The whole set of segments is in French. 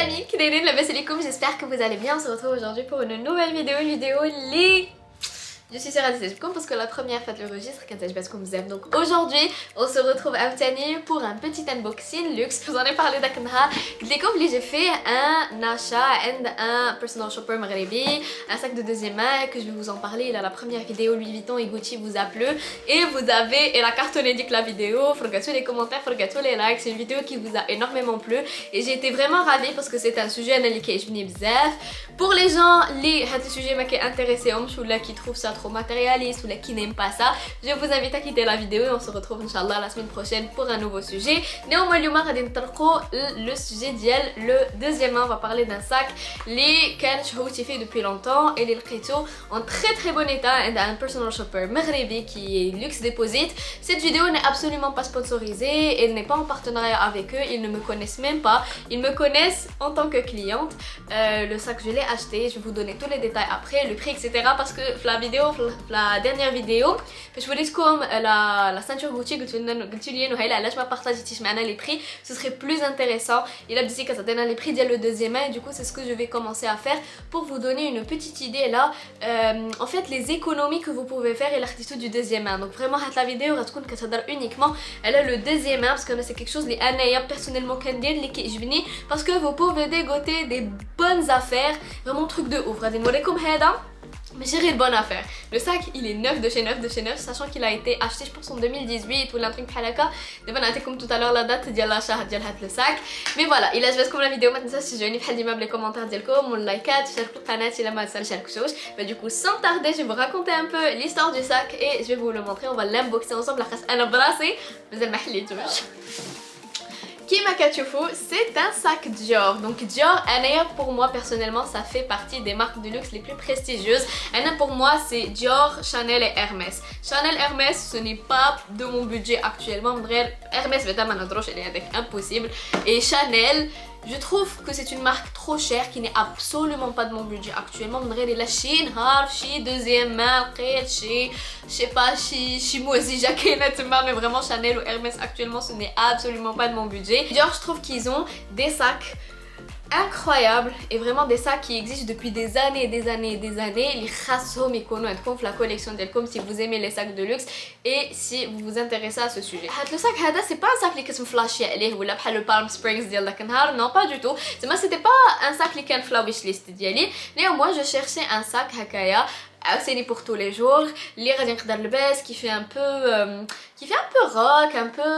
amis, كدايرين لاباس عليكم؟ j'espère que vous allez bien. On se retrouve aujourd'hui pour une nouvelle vidéo les... Je suis sûre à comme parce que la première faites le registre quand je passe comme vous aime. Donc aujourd'hui on se retrouve à Tani pour un petit unboxing luxe. Je vous en ai parlé d'Aknha. J'ai fait un achat and un personal shopper maghrebi, un sac de deuxième main que je vais vous en parler. Là, la première vidéo Louis Vuitton et Gucci vous a plu et vous avez et la cartonné dit que la vidéo, forgatou les commentaires, forgatou les likes. C'est une vidéo qui vous a énormément plu et j'ai été vraiment ravie parce que c'est un sujet qui je bzaf. Pour les gens les sujets qui intéressés ou là qui trouvent ça trop matérialiste ou là qui n'aiment pas ça, je vous invite à quitter la vidéo et on se retrouve Inch'Allah la semaine prochaine pour un nouveau sujet. Néanmoins le sujet d'hier, le deuxième on va parler d'un sac les كان شهوتي fait depuis longtemps et les لقيته en très bon état et un personal shopper maghrebi qui est Luxe Deposit. Cette vidéo n'est absolument pas sponsorisée, elle n'est pas en partenariat avec eux, ils ne me connaissent même pas, ils me connaissent en tant que cliente. Le sac je l'ai acheté, je vais vous donner tous les détails après, le prix etc. parce que la dernière vidéo je vous dis comme la ceinture Gucci قلت لي انه هيلا علاش ما بارطاجيتيش معنا les prix, ce serait plus intéressant. Il a dit que ça donne les prix ديال le deuxième main et du coup c'est ce que je vais commencer à faire pour vous donner une petite idée là en fait les économies que vous pouvez faire et l'article du deuxième main. Donc vraiment la vidéo غتكون كتهضر uniquement elle a le deuxième main parce que c'est quelque chose اللي انايا personnellement كندير اللي كيعجبني parce que vous pouvez dégoter des bonnes affaires, vraiment truc de ouf. غادي نوريكم هذا mais j'ai une bonne affaire. Le sac il est neuf de chez neuf sachant qu'il a été acheté je pense en 2018 ou un truc بحال هكا. دابا نعطيكم comme tout à l'heure la date ديال l'achat ديال هاد le sac. Mais voilà, il عجبتكم la vidéo ما تنساوش تشجعوني بحال ديما بلي كومونتير ديالكم واللايكات وشاركوا القناة الا ما شاركتوش. Du coup sans tarder je vais vous raconter un peu l'histoire du sac et je vais vous le montrer. On va l'unboxer ensemble لحقاش انا براسي مازال ما حليتوش. Kima Kachoufou, c'est un sac Dior. Donc Dior, pour moi personnellement, ça fait partie des marques de luxe les plus prestigieuses. Pour moi, c'est Dior, Chanel et Hermès. Chanel, Hermès, ce n'est pas de mon budget actuellement. Hermès, c'est impossible. Et Chanel, je trouve que c'est une marque trop chère qui n'est absolument pas de mon budget actuellement. La Chine, chez deuxième main, chez je sais pas, chez moi aussi mais vraiment Chanel ou Hermès actuellement ce n'est absolument pas de mon budget. Dior, je trouve qu'ils ont des sacs incroyables et vraiment des sacs qui existent depuis des années. Les khassom ikono عندكم la collection d'Elcom si vous aimez les sacs de luxe et si vous vous intéressez à ce sujet. Le sac هذا c'est pas un sac اللي كتم فلاشي عليه ولا بحال le Palm Springs ديال داك النهار, non pas du tout. C'était pas un sac اللي كان في la wish list ديالي. Néanmoins je cherchais un sac هكايا c'est pour tous les jours, les qui fait un peu rock, un peu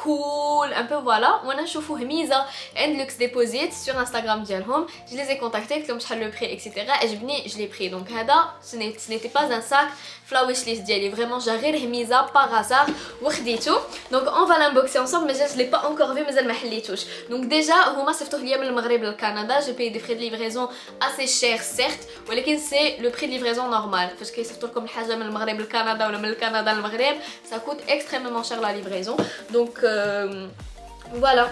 cool, un peu voilà. On a chauffé Hmiza and Luxe Deposit sur Instagram dialhom. Je les ai contactés comme je le prix etc. Et je l'ai pris. Donc hada, ce n'était pas un sac flowish list diali. Vraiment j'arrive Hmiza par hasard وخديته. Donc on va l'unboxer ensemble mais je l'ai pas encore vu mais elle m'a حليتوش. Donc déjà هما صيفطوه ليا من المغرب للكندا. J'ai payé des frais de livraison assez chers certes, ولكن c'est le prix de livraison normal. Parce que يصيفطوا لكم الحاجه من المغرب للكندا ولا من الكندا للمغرب, ça coûte extrêmement cher la livraison. Donc voilà,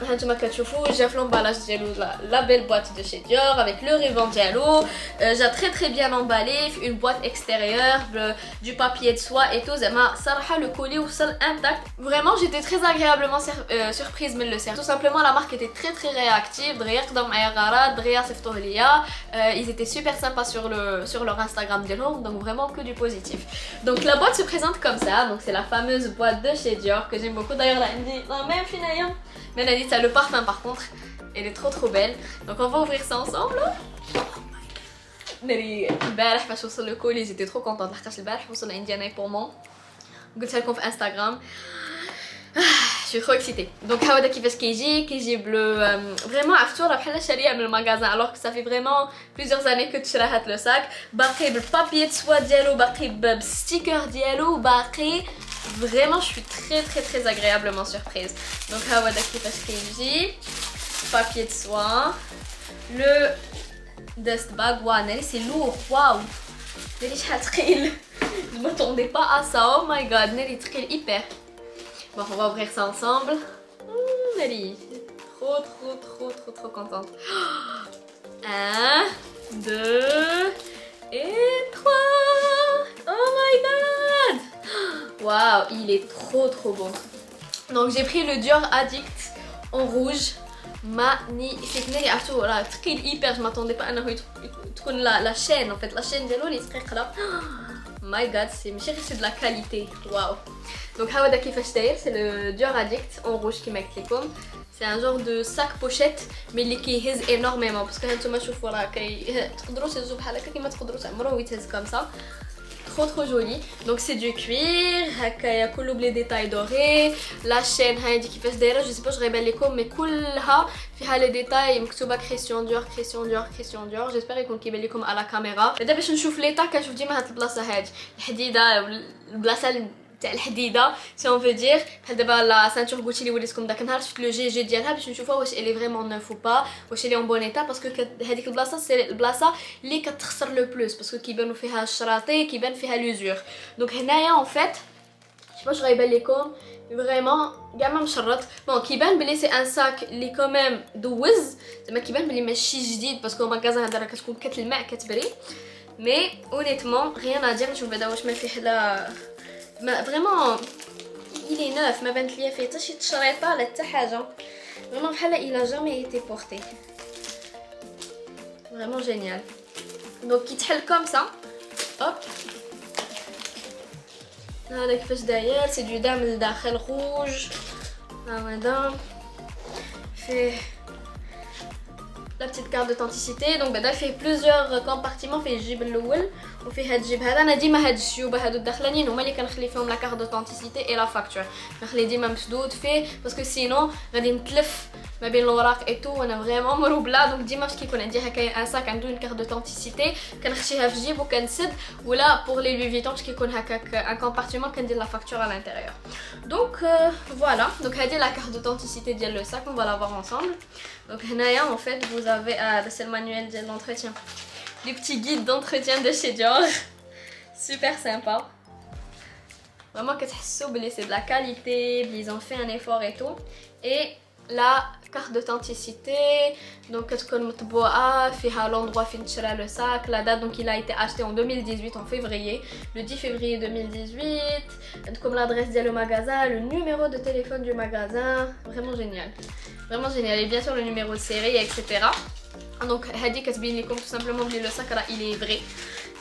j'ai fait l'emballage diallo, la belle boîte de chez Dior avec le ruban diallo. J'ai très bien emballé, une boîte extérieure, du papier de soie et tout. Le colis au sol intact. Vraiment j'étais très agréablement surprise mais le sert. Tout simplement la marque était très réactive. Ils étaient super sympas sur leur Instagram diallo, donc vraiment que du positif. Donc la boîte se présente comme ça. Donc c'est la fameuse boîte de chez Dior que j'aime beaucoup. D'ailleurs là elle me dit non, même finalement. Mais elle a dit ça, le parfum par contre, elle est trop belle. Donc on va ouvrir ça ensemble. البارح باش وصل le colis, j'étais trop contente لحقاش البارح وصل عندي انا pour moi. قلتها لكم في انستغرام. Je suis trop excitée. Donc هذا كيفاش كيجي bleu. Vraiment عرفتو راه بحال شاريه من المغازان alors que ça fait vraiment plusieurs années que تشرا هاد لو sac. باقي بالبابي de soie ديالو, باقي بالستيكر ديالو, باقي. Vraiment je suis très agréablement surprise. Donc هذا كيفاش كيجي, papier de soie, le dust bag. Waouh, c'est lourd, waouh, ناري شحال ثقيل. Je m'attendais pas à ça, oh my god, ناري ثقيل hyper. Bon, on va ouvrir ça ensemble. Nali, trop contente. 1, 2 et 3. Oh my god. Waouh, il est trop bon. Donc j'ai pris le Dior Addict en rouge. magnifique. ناري عرفتو راه ثقيل ايبر. جو ماتوندي با انه تكون لا شين ان فيت لا شين ديالو اللي ثقيله. ماي جاد سي ماشي غير سي دو لا كاليتي. واو. دونك ها هذا كيفاش داير. سي لو ديور اديكت اون روج كيما قلت لكم. سي ان جور دو ساك بوشيت مي اللي كيهز انورميمون باسكو هانتوما شوفوا راه تقدروا تهزوا بحال هكا كيما تقدروا تعمروه ويتهز كوم سا. trop joli. Donc c'est du cuir, هكايا كله بلي ديتاي دوري. لا شين هادي كيفاش دايره جو سي با جو غيبان لكم مي كلها فيها لي ديتاي مكتوبه كريستيان ديور كريستيان ديور كريستيان ديور. جيسبر يكون كيبان لكم على كاميرا. دابا باش نشوف ليطا كنشوف ديما هاد البلاصه هادي الحديده البلاصه تاع الحديده سي اون فو دير. بحال دابا لا سانتور غوتشي اللي وليتكم داك النهار شفت لو جي ديالها باش نشوفها واش الي فريمون نوف او با واش الي اون بون ايتا باسكو هذيك البلاصه سي البلاصه اللي كتخسر لو بلوس باسكو كيبانوا فيها الشراطي كيبان فيها لوزور. دونك هنايا اون فيت واش غيبان لكم فريمون كاع ما مشرط. بون كيبان بلي سي ان ساك اللي كوميم دوز زعما كيبان بلي ماشي جديد باسكو المغازا هذا راه كتكون كتلمع كتبري مي اونيتمون ريان ا دير. نشوف بعدا واش ما فيه لا ما فريمون il est neuf. ما بانت ليا فيه حتى شي تشريطه لا حتى حاجه. فريمون بحال il a jamais été porté. فريمون جينيال. دونك كيتحل كوم سا هوب. هذا كيفاش داير. سي دو دام لداخل روج. ها هذا فيه la petite carte d'authenticité. Donc بعدا فيه plusieurs compartiments. فيه الجيب الاول وفيه هاد الجيب هذا. انا ديما هاد الجيوب هادو الداخلانيين هما اللي كنخلي فيهم لا كارت d'authenticité اي لا فاكتور. كنخلي ديما مسدود فيه باسكو سينو غادي نتلف ما بين الاوراق اي تو وانا فريمون مروبله. دونك ديما فاش كيكون عندي هكايا ان ساك عنده كارت دوتونتيسيتي كنخشيها في جيب وكنسد. ولا بور لي لوي فيتون باش كيكون هكاك ان كومبارتيمون كندير لا فاكتور على الانتيريور. دونك فوالا. دونك هذه لا كارت دوتونتيسيتي ديال لو ساك. اون فا لا فوار انصامبل. دونك هنايا اون فيت vous avez c'est le manuel de l'entretien. Les petits guides d'entretien de chez Dior. Super sympa. Vraiment كتحسوا بلي c'est de la qualité, ils ont fait un effort et tout. Et la carte d'authenticité, donc كتكون مطبوعة فيها l'endroit فين تشرى le sac, la date. Donc il a été acheté en 2018 en février, le 10 février 2018. Comme l'adresse ديال le magasin, le numéro de téléphone du magasin. Vraiment génial. Vraiment génial. Et bien sûr le numéro de série, etc. Donc هادي كتبين لكم tout simplement بلي le sac راه il est vrai.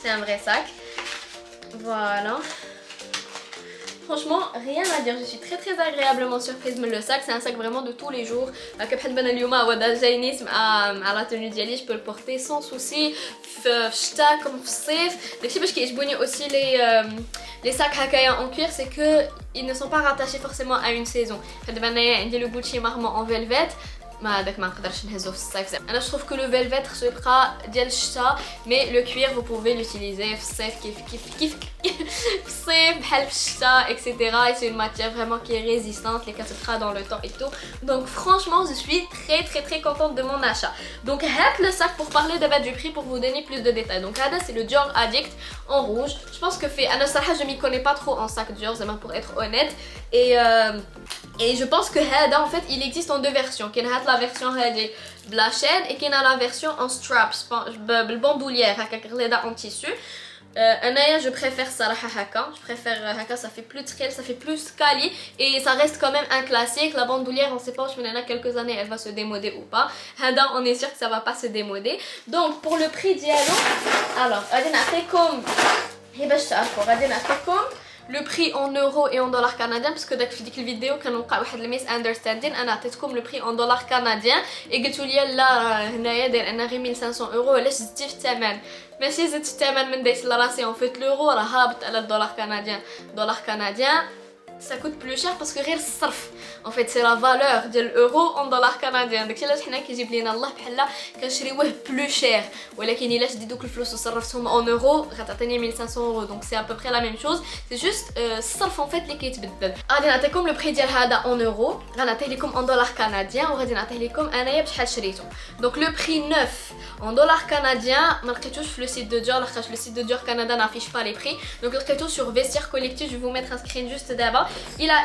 C'est un vrai sac. Voilà. Franchement, rien à dire, je suis très agréablement surprise. Mais le sac, c'est un sac vraiment de tous les jours. كبحال بان اليوم هو جايني مع لا توني ديالي je peux le porter sans souci في الشتاء كم في الصيف. داكشي باش كيعجبوني aussi les sacs هكايا en cuir, c'est que ils ne sont pas rattachés forcément à une saison. بحال دابا انايا عندي لو Gucci Marmont en velvet. ما هذاك ما نقدرش نهزو في الصيف. انا جو trouve que le velvet خصو يبقى ديال الشتاء مي لو cuir vous pouvez l'utiliser في الصيف كيف في الصيف بحال في الشتاء اكسيتيرا. et c'est une matière vraiment qui est résistante اللي كتبقى dans le temps et tout. Donc franchement je suis très contente de mon achat. Donc هاك le sac pour parler d'abord du prix pour vous donner plus de détails. Donc هذا c'est le Dior Addict en rouge. Je pense que fait انا الصراحه je m'y connais pas trop en sac Dior زعما pour être honnête. Et je pense que هذا en fait il existe en deux versions. كاين هاد la version هادي بلا chaîne et كاين la version en straps بالبندولير هكاك غليظه en tissu. انايا je préfère صراحه هكا. Je préfère هكا, ça fait plus trail, ça fait plus quali et ça reste quand même un classique. La bandoulière on sait pas واش من هنا quelques années elle va se démoder ou pas. هذا on est sûr que ça va pas se démoder. Donc pour le prix ديالو alors غادي نعطيكم هي باش تعرفوا غادي نعطيكم le prix en euros et en dollars canadiens parce que داك في ديك الفيديو كان وقع واحد الميس اندرستاندين. انا عطيتكم لو بري en dollars canadiens et قلتوا لي لا هنايا داير انا غير 1500 اورو. علاش زدتي في الثمن؟ ماشي زدت الثمن من ديت لراسي en fait l'euro راه هابط على الدولار كنديان. دولار كنديان ça coûte plus cher parce que غير الصرف en fait c'est la valeur ديال الاورو en dollars canadiens. داكشي علاش حنا كيجيب لينا الله بحال كنشريوه plus cher. ولكن الا شديت دوك الفلوس وصرفتهم en euros غتعطيني 1500 euros. donc c'est à peu près la même chose. c'est juste الصرف en fait اللي كيتبدل. غادي نعطيكم لو بري ديال هذا en euros, غنعطيه لكم en dollars canadiens وغادي نعطيه لكم انايا بشحال شريته. donc le prix neuf en dollars canadiens ما لقيتوش في لو سيت دو Dior لاخاطش لو سيت دو Dior Canada n'affiche pas les prix. donc لقيتو sur Vestiaire Collective. je vais vous mettre un screen juste d'abord.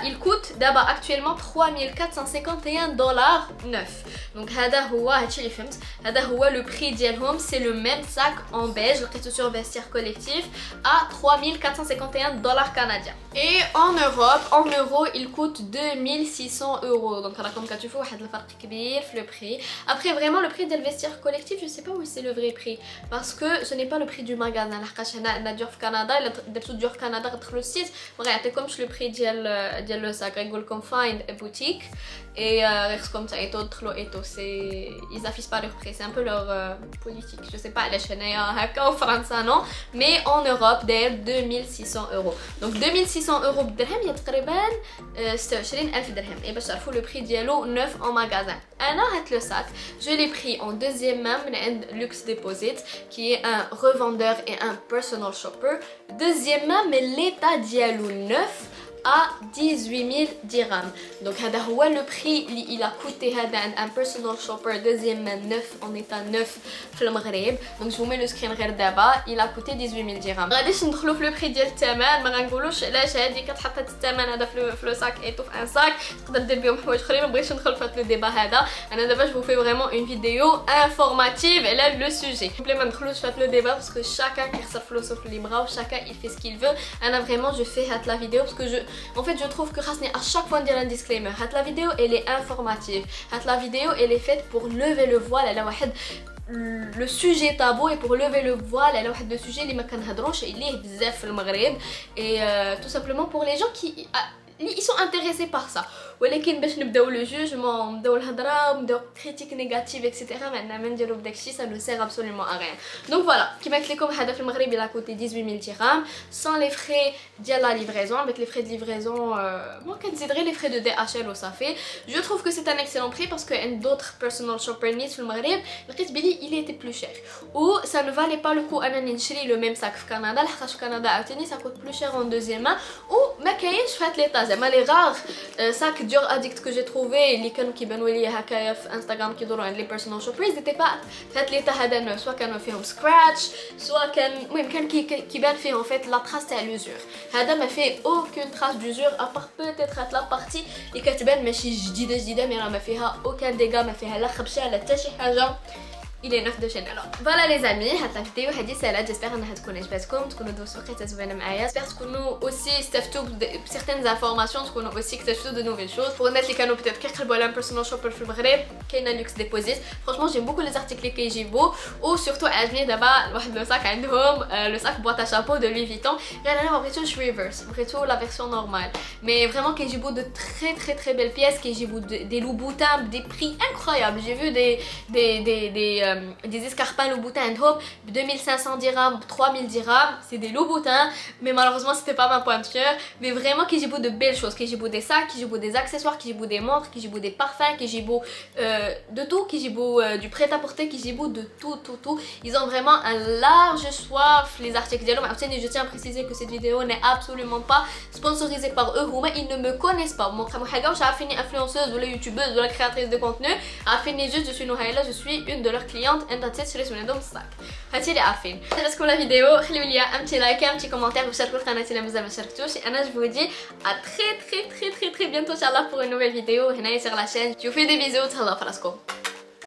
il coûte d'abord actuellement 3451 dollars neuf. Donc هذا هو le prix ديالهم. C'est le même sac en beige لقيته sur Vestiaire Collectif à 3451 dollars canadiens. Et en Europe, en euros, il coûte 2600 euros. Donc راكم كتشوفوا واحد الفرق كبير في le prix. Après vraiment le prix de Vestiaire Collectif, je sais pas où c'est le vrai prix parce que ce n'est pas le prix du magasin. لحقاش هنا عندنا ديور في كندا، الا درتو ديور في كندا غتدخلوا للسيت ما غيعطيكمش لو بري ديال لو ساك، غيقول لكم find a boutique et غيخصكم تعيطوا تدخلوا ايتو. سي ils affichent pas leur prix, c'est un peu leur politique. Je sais pas علاش هنايا هكا وفرنسا نو، مي en Europe داير 2600 euros. Donc 2600 euros بالدرهم هي تقريبا 26000 درهم. Et باش تعرفوا le prix ديالو neuf en magasin. انا هاد لو ساك je l'ai pris en deuxième main من عند Luxe Deposit qui est un revendeur et un personal shopper. Deuxième main mais l'état diallo neuf à 18 000 dirhams. Donc هذا هو le prix اللي il a coûté هذا عند un personal shopper deuxième main neuf en état neuf في المغرب. Donc je vous mets le screen غير دابا. Il a coûté 18 000 dirhams. غاديش ندخلوا في le prix ديال الثمن، ما غنقولوش علاش هذه كتحط هذا الثمن هذا في لو ساك ايتو في ان ساك تقدر دير بهم حوايج اخرين. ما بغيتش ندخل في هذا الديبا هذا. انا دابا جو في vraiment une vidéo informative على le sujet. ما ندخلوش في هذا le débat parce que chacun كيخسر فلوسه في اللي بغا و chacun il fait ce qu'il veut. انا vraiment je fais هاد la vidéo parce que en fait je trouve que خاصني à chaque fois ندير un disclaimer. هاد la vidéo elle est informative. هاد la vidéo elle est faite pour lever le voile على واحد le sujet tabou et pour lever le voile على واحد le sujet اللي ما كنهضروش عليه بزاف في المغرب. Et tout simplement pour les gens qui ils sont intéressés par ça. ولكن باش نبداو لو جوجمون نبداو الهضره ونبداو كريتيك نيجاتيف اكسيتيرا ما عندنا ما نديرو بداكشي. ça ne sert absolument à rien. Donc voilà كيما قلت لكم هذا في المغرب il a coûté 18 000 dirhams sans les frais ديال la livraison. Avec les frais de livraison moi كنزيد غير les frais de DHL وصافي. Je trouve que c'est un excellent prix parce que عند d'autres personal shopper نيت في المغرب لقيت بلي il était plus cher ou ça ne valait pas le coup انني نشري le même sac في كندا لحقاش في كندا عاوتاني ça coûte plus cher en deuxième main ou ما كاينش في هاد ليطا. زعما لي غار sacs Dior Addict que j'ai trouvé اللي كانوا كيبانوا لي هكايا في انستغرام كيدوروا عند لي بيرسونال شوبرز ديتي با في هاد ليطا هذا. سواء كانوا فيهم سكراتش سواء كان المهم كان كيبان فيهم فيت لا تراس تاع لوزور. هذا ما فيه aucune trace d'usure à part peut-être هاد لا بارتي اللي كتبان ماشي جديده مي راه ما فيها aucun dégât ما فيها لا خبشه لا حتى شي حاجه. Il est neuf de chez nous. Voilà les amis, هاد لا فيديو هادي سالات. j'espère انها تكون عجبتكم تكونوا دوزتوا وقيته زوينه معايا. j'espère تكونوا aussi استفدتوا بسيغتين انفورماسيون تكونوا aussi اكتشفتوا دو نوفيل شوز. pour الناس اللي كانوا peut-être كيقلبوا على بيرسونال شوبر في المغرب كاينه لوكس ديبوزيت. فرانشمون جيم بوكو لي زارتيكل اللي كيجيبوا و سورتو عجبني دابا واحد لو ساك عندهم لو ساك بواط ا شابو دو لوي فيتون. غير انا ما بغيتوش ريفرس بغيتو لا فيرسيون نورمال مي فريمون كيجيبوا دو très belles pièces كيجيبوا دي لوبوتان بدي بري incroyables. j'ai vu des escarpins Louboutin عندهم ب 2500 dirhams, 3000 dirhams. C'est des Louboutins, mais malheureusement c'était pas ma pointure. Mais vraiment كيجيبوا de belles choses, كيجيبوا des sacs, كيجيبوا des accessoires, كيجيبوا des montres, كيجيبوا des parfums, كيجيبوا de tout, كيجيبوا du prêt-à-porter, كيجيبوا de tout. Ils ont vraiment un large choix les articles ديالهم. عاوتاني je tiens à préciser que cette vidéo n'est absolument pas sponsorisée par eux. هما ils ne me connaissent pas. مو حاجه واش عارفيني influenceuse ولا youtubeuse ولا créatrice de contenu. عارفيني juste je suis Nouhaila, je suis une de leurs clientes. انت تشريت من عندهم الصاك. هاتي اللي عارفين. عجبتكم لا فيديو خليو لي امتي لايك امتي كومونتير وشاركوا القناه الا مازال ما شاركتوش. انا جو vous dis à très bientôt inchallah pour une nouvelle vidéo هنايا sur la chaîne. Je vous fais des bisous. تهلاو في راسكم.